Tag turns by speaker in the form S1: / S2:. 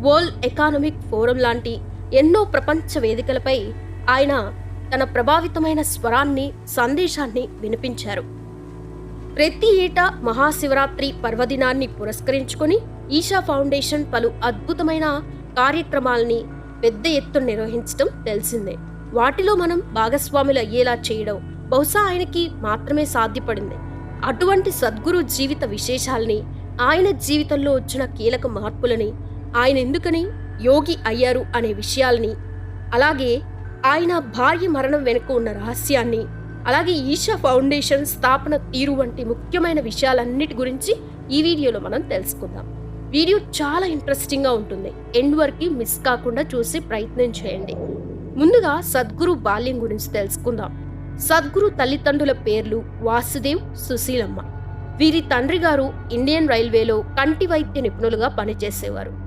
S1: World economic forum లాంటి ఎన్నో ప్రపంచ వేదికలపై ఆయన తన ప్రభావితమైన స్వరాన్ని, సందేశాన్ని వినిపించారు. ప్రతి ఏటా మహాశివరాత్రి పర్వదినాన్ని పురస్కరించుకొని ఈషా ఫౌండేషన్ పలు అద్భుతమైన కార్యక్రమాల్ని పెద్ద ఎత్తున నిర్వహించడం తెలిసిందే. వాటిలో మనం భాగస్వాములు అయ్యేలా చేయడం బహుశా ఆయనకి మాత్రమే సాధ్యపడింది. అటువంటి సద్గురు జీవిత విశేషాల్ని, ఆయన జీవితంలో వచ్చిన కీలక మార్పులని, ఆయన ఎందుకని యోగి అయ్యారు అనే విషయాల్ని, అలాగే ఆయన భార్య మరణం వెనుక ఉన్న రహస్యాన్ని, అలాగే ఈషా ఫౌండేషన్ స్థాపన తీరు వంటి ముఖ్యమైన విషయాలన్నిటి గురించి ఈ వీడియోలో మనం తెలుసుకుందాం. వీడియో చాలా ఇంట్రెస్టింగ్గా ఉంటుంది. ఎండ్ వరకు మిస్ కాకుండా చూసి ప్రయత్నం చేయండి. ముందుగా సద్గురు బాల్యం గురించి తెలుసుకుందాం. సద్గురు తల్లిదండ్రుల పేర్లు వాసుదేవ్, సుశీలమ్మ. వీరి తండ్రి గారు ఇండియన్ రైల్వేలో కంటి వైద్య నిపుణులుగా పనిచేసేవారు.